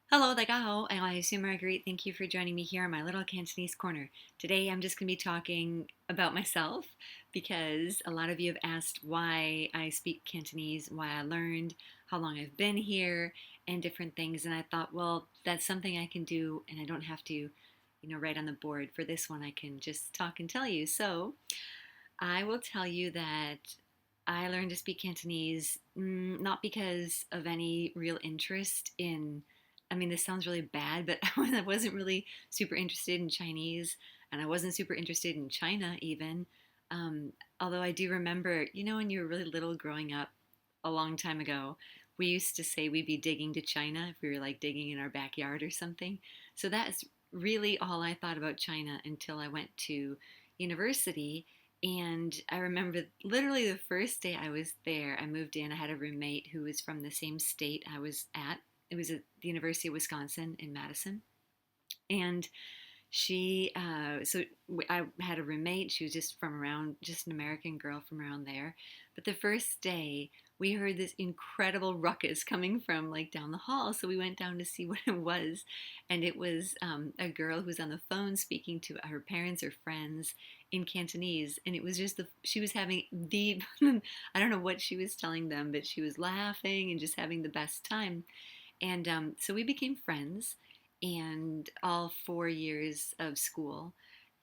Hello, 大家好, I assume Marguerite. Thank you for joining me here in my little Cantonese corner. Today I'm just going to be talking about myself because a lot of you have asked why I speak Cantonese, why I learned, how long I've been here, and different things. And I thought, well, that's something I can do and I don't have to, write on the board. For this one, I can just talk and tell you. So I will tell you that I learned to speak Cantonese not because of any real interest in. I mean, this sounds really bad, but I wasn't really super interested in Chinese, and I wasn't super interested in China even. Um, Although I do remember, when you were really little growing up a long time ago, we used to say we'd be digging to China if we were like digging in our backyard or something. So that's really all I thought about China until I went to university. And I remember literally the first day I was there, I moved in. I had a roommate who was from the same state I was at. It was at the University of Wisconsin in Madison. And I had a roommate. She was just from around, just an American girl from around there. But the first day, we heard this incredible ruckus coming from like down the hall. So we went down to see what it was. And it was a girl who was on the phone speaking to her parents or friends in Cantonese. And it was just she was having the, I don't know what she was telling them, but she was laughing and just having the best time. And so we became friends and all 4 years of school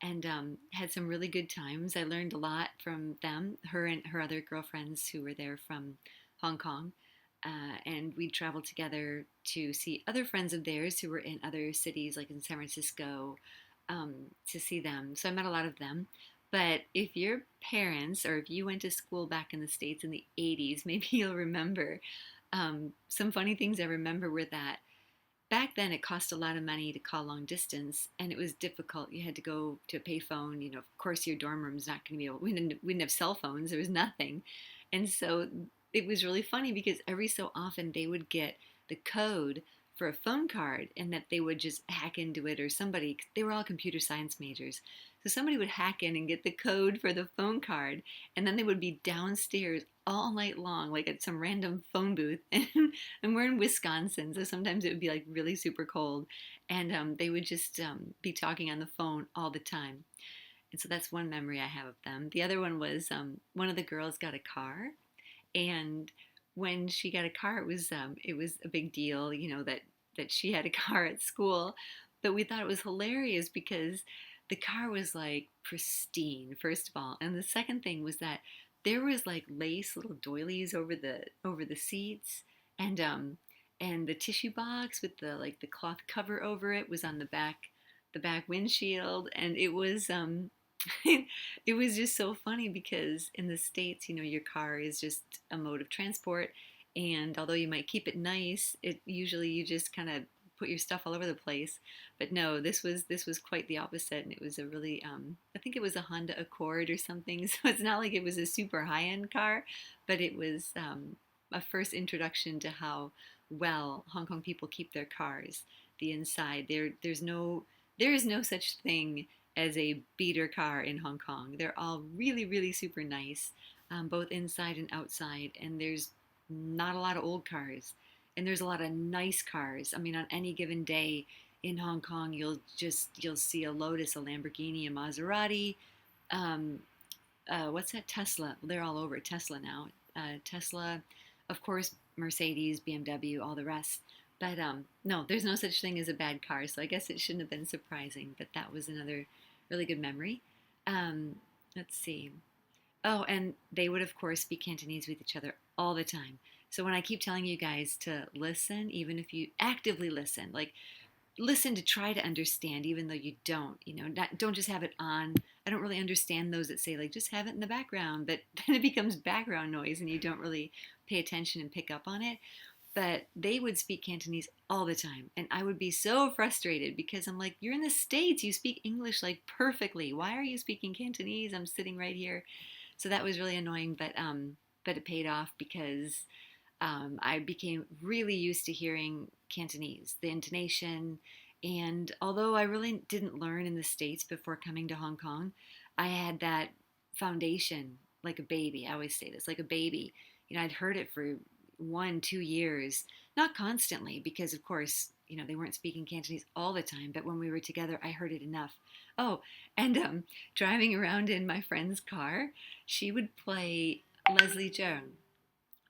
and had some really good times. I learned a lot from them, her and her other girlfriends who were there from Hong Kong. And we traveled together to see other friends of theirs who were in other cities, like in San Francisco, to see them. So I met a lot of them. But if your parents, or if you went to school back in the States in the 80s, maybe you'll remember some funny things I remember were that back then it cost a lot of money to call long distance and it was difficult. You had to go to a payphone. Of course your dorm room's not going to be able, we didn't have cell phones. There was nothing. And so it was really funny because every so often they would get the code for a phone card and that they would just hack into it, or somebody, they were all computer science majors. So somebody would hack in and get the code for the phone card, and then they would be downstairs all night long, like at some random phone booth. And we're in Wisconsin, so sometimes it would be like really super cold, and they would just be talking on the phone all the time. And so that's one memory I have of them. The other one was one of the girls got a car, and when she got a car, it was a big deal, that she had a car at school. But we thought it was hilarious because the car was like pristine, first of all, and the second thing was that there was like lace little doilies over the seats, and the tissue box with the cloth cover over it was on the back windshield, and it was it was just so funny because in the States, your car is just a mode of transport. And although you might keep it nice, it usually you just kind of put your stuff all over the place. But no, this was quite the opposite, and it was a really I think it was a Honda Accord or something. So it's not like it was a super high end car, but it was a first introduction to how well Hong Kong people keep their cars. The inside, there is no such thing as a beater car in Hong Kong. They're all really, really super nice, both inside and outside. And there's not a lot of old cars, and there's a lot of nice cars. I mean, on any given day in Hong Kong, you'll see a Lotus, a Lamborghini, a Maserati. Um, what's that? Tesla. Well, they're all over Tesla now. Tesla, of course, Mercedes, BMW, all the rest. But no, there's no such thing as a bad car. So I guess it shouldn't have been surprising. But that was another really good memory. Um, let's see. Oh, and they would, of course, speak Cantonese with each other all the time. So when I keep telling you guys to listen, even if you actively listen, like listen to try to understand, even though you don't, don't just have it on. I don't really understand those that say, like, just have it in the background, but then it becomes background noise and you don't really pay attention and pick up on it. But they would speak Cantonese all the time. And I would be so frustrated because I'm like, you're in the States, you speak English like perfectly. Why are you speaking Cantonese? I'm sitting right here. So that was really annoying, but it paid off because I became really used to hearing Cantonese, the intonation. And although I really didn't learn in the States before coming to Hong Kong, I had that foundation like a baby. I always say this, like a baby. I'd heard it for 1, 2 years, not constantly, because of course, they weren't speaking Cantonese all the time, but when we were together, I heard it enough. Oh, and driving around in my friend's car, she would play Leslie Cheung.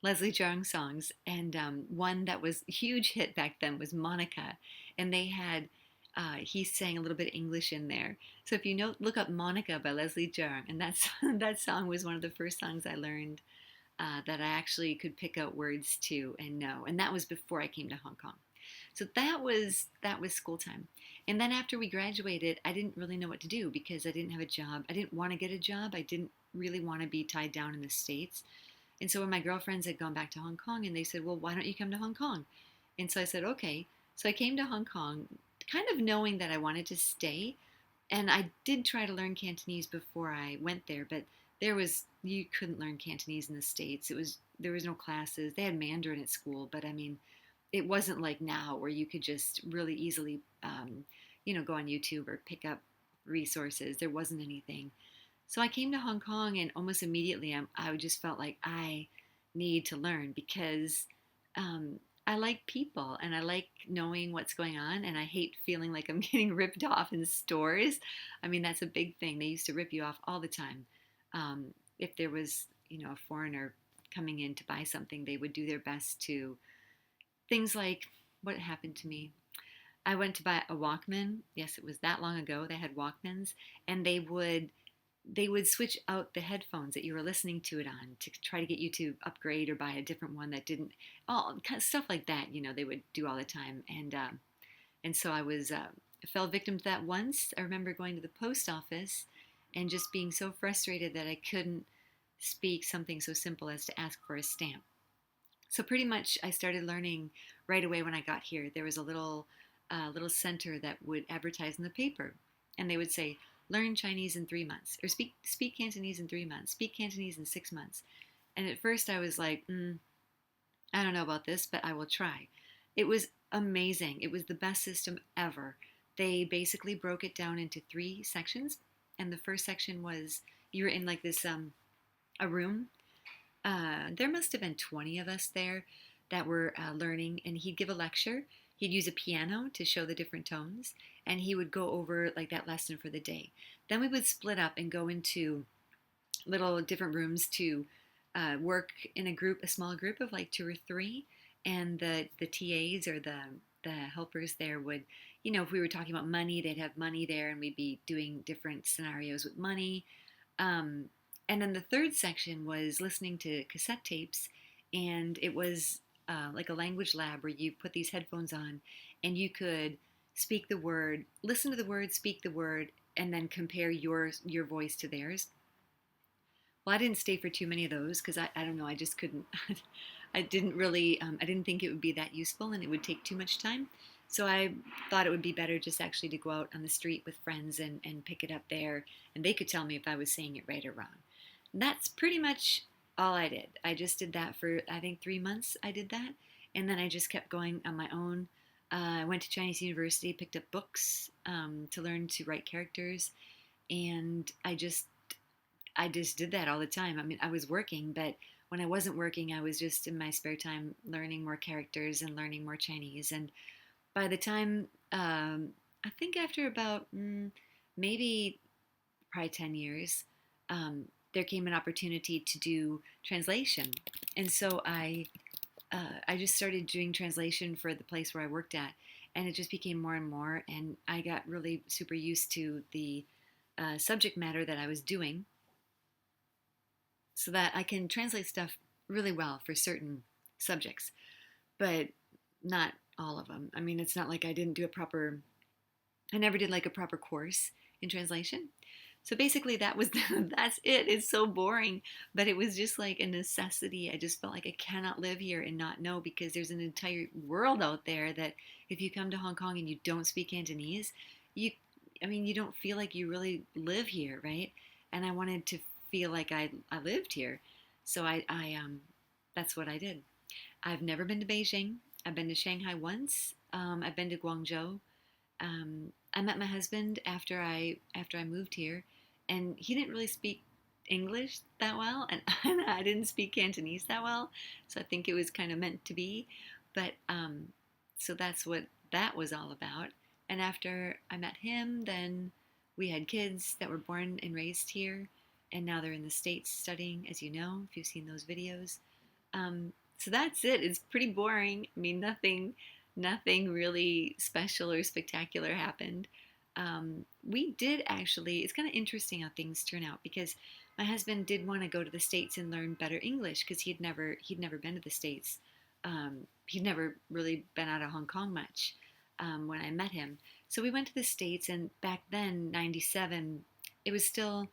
Leslie Cheung songs, and one that was a huge hit back then was Monica, and they had he sang a little bit of English in there. So if you know, look up Monica by Leslie Cheung, and that's that song was one of the first songs I learned that I actually could pick out words to and know, and that was before I came to Hong Kong. So that was school time, and then after we graduated, I didn't really know what to do because I didn't have a job. I didn't want to get a job. I didn't really want to be tied down in the States. And so when my girlfriends had gone back to Hong Kong and they said, well, why don't you come to Hong Kong? And so I said, okay. So I came to Hong Kong kind of knowing that I wanted to stay. And I did try to learn Cantonese before I went there, but you couldn't learn Cantonese in the States. There was no classes. They had Mandarin at school, but I mean, it wasn't like now where you could just really easily, go on YouTube or pick up resources. There wasn't anything. So I came to Hong Kong, and almost immediately I just felt like I need to learn because I like people and I like knowing what's going on, and I hate feeling like I'm getting ripped off in stores. I mean, that's a big thing. They used to rip you off all the time. If there was, a foreigner coming in to buy something, they would do their best to things like what happened to me. I went to buy a Walkman. Yes, it was that long ago. They had Walkmans, and they would switch out the headphones that you were listening to it on to try to get you to upgrade or buy a different one that didn't all kind of stuff like that, they would do all the time. And so I fell victim to that once. I remember going to the post office and just being so frustrated that I couldn't speak something so simple as to ask for a stamp. So pretty much I started learning right away when I got here. There was a little center that would advertise in the paper, and they would say, learn Chinese in 3 months, or speak Cantonese in 3 months, speak Cantonese in 6 months. And at first I was like, I don't know about this, but I will try. It was amazing. It was the best system ever. They basically broke it down into 3 sections, and the first section was you were in like this a room. There must have been 20 of us there that were learning, and he'd give a lecture. He'd use a piano to show the different tones, and he would go over like that lesson for the day. Then we would split up and go into little different rooms to work in a small group of like 2 or 3, and the TAs or the helpers there would, if we were talking about money, they'd have money there, and we'd be doing different scenarios with money. And then the third section was listening to cassette tapes, and it was like a language lab where you put these headphones on, and you could speak the word, listen to the word, speak the word, and then compare your voice to theirs. Well, I didn't stay for too many of those because I don't know, I just couldn't. I didn't really, I didn't think it would be that useful, and it would take too much time. So I thought it would be better just actually to go out on the street with friends and pick it up there, and they could tell me if I was saying it right or wrong. And that's pretty much all I did. I just did that for, I think, 3 months I did that, and then I just kept going on my own. I went to Chinese University, picked up books to learn to write characters, and I just did that all the time. I mean, I was working, but when I wasn't working, I was just in my spare time learning more characters and learning more Chinese. And by the time, I think after about maybe probably 10 years, there came an opportunity to do translation. And so I just started doing translation for the place where I worked at. And it just became more and more. And I got really super used to the subject matter that I was doing, so that I can translate stuff really well for certain subjects, but not all of them. I mean, it's not like I never did like a proper course in translation. So basically that's it. It's so boring, but it was just like a necessity. I just felt like I cannot live here and not know, because there's an entire world out there that if you come to Hong Kong and you don't speak Cantonese, you don't feel like you really live here, right? And I wanted to feel like I lived here. So that's what I did. I've never been to Beijing. I've been to Shanghai once. I've been to Guangzhou. I met my husband after I moved here, and he didn't really speak English that well, and, and I didn't speak Cantonese that well, so I think it was kind of meant to be. But so that's what that was all about. And after I met him, then we had kids that were born and raised here, and now they're in the States studying, as you know, if you've seen those videos. So that's it. It's pretty boring. I mean, nothing really special or spectacular happened. We did actually. It's kind of interesting how things turn out because my husband did want to go to the States and learn better English because he'd never been to the States. He'd never really been out of Hong Kong much when I met him. So we went to the States, and back then, '97, it was still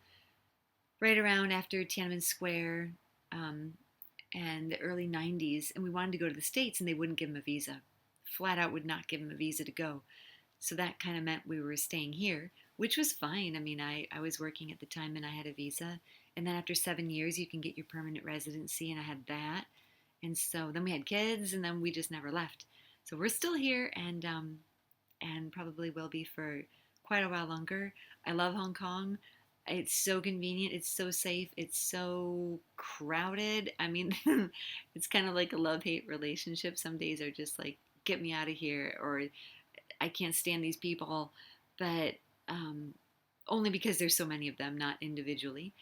right around after Tiananmen Square. Um, and the early '90s, and we wanted to go to the States, and they wouldn't give him a visa. Flat out would not give him a visa to go. So that kind of meant we were staying here, which was fine. I mean, I was working at the time and I had a visa. And then after 7 years, you can get your permanent residency, and I had that. And so then we had kids, and then we just never left. So we're still here, and probably will be for quite a while longer. I love Hong Kong. It's so convenient. It's so safe. It's so crowded. I mean, it's kind of like a love hate relationship. Some days are just like, get me out of here, or I can't stand these people. But um, only because there's so many of them, not individually.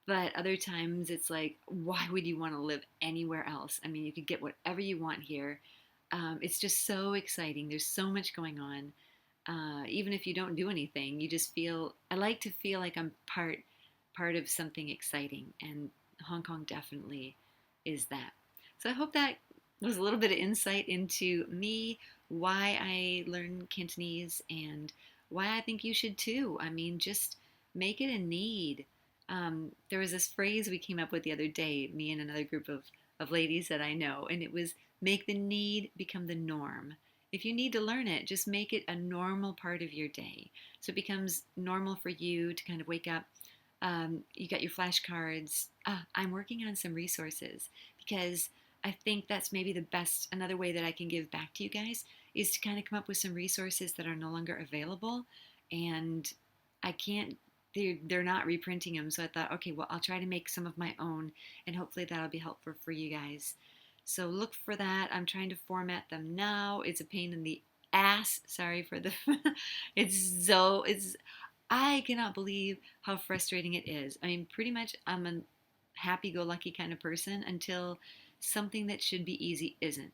But other times it's like, why would you want to live anywhere else? I mean, you could get whatever you want here. It's just so exciting. There's so much going on. Even if you don't do anything, you just feel. I like to feel like I'm part of something exciting, and Hong Kong definitely is that. So I hope that was a little bit of insight into me, why I learned Cantonese, and why I think you should too. I mean, just make it a need. There was this phrase we came up with the other day, me and another group of ladies that I know, and it was make the need become the norm. If you need to learn it, just make it a normal part of your day. So it becomes normal for you to kind of wake up. You got your flashcards. I'm working on some resources because I think that's maybe the best. Another way that I can give back to you guys is to kind of come up with some resources that are no longer available. And I can't, they're not reprinting them. So I thought, okay, well, I'll try to make some of my own, and hopefully that'll be helpful for you guys. So look for that. I'm trying to format them now. It's a pain in the ass. Sorry for the. it's. I cannot believe how frustrating it is. I mean, pretty much I'm a happy-go-lucky kind of person until something that should be easy isn't.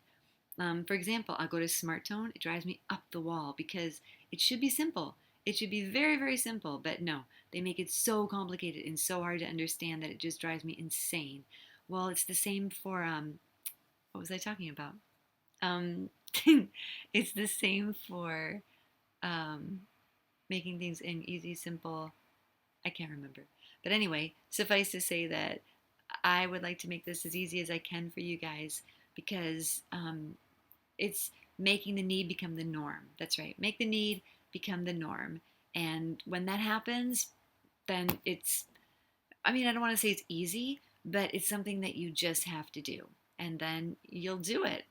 For example, I'll go to Smart Tone. It drives me up the wall because it should be simple. It should be very, very simple, but no, they make it so complicated and so hard to understand that it just drives me insane. Well, it's the same for what was I talking about? Um, it's the same for um, making things in easy, simple. I can't remember. But anyway, suffice to say that I would like to make this as easy as I can for you guys because it's making the need become the norm. That's right. Make the need become the norm. And when that happens, then it's, I mean, I don't want to say it's easy, but it's something that you just have to do. And then you'll do it.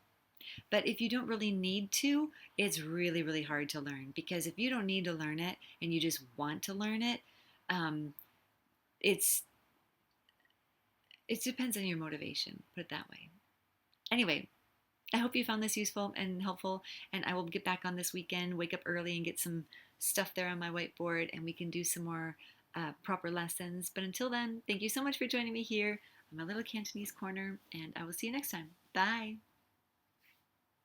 But if you don't really need to, it's really, really hard to learn because if you don't need to learn it and you just want to learn it, um, it's it depends on your motivation. Put it that way. Anyway, I hope you found this useful and helpful, and I will get back on this weekend, wake up early, and get some stuff there on my whiteboard, and we can do some more proper lessons. But until then, thank you so much for joining me here on my little Cantonese corner, and I will see you next time. Bye.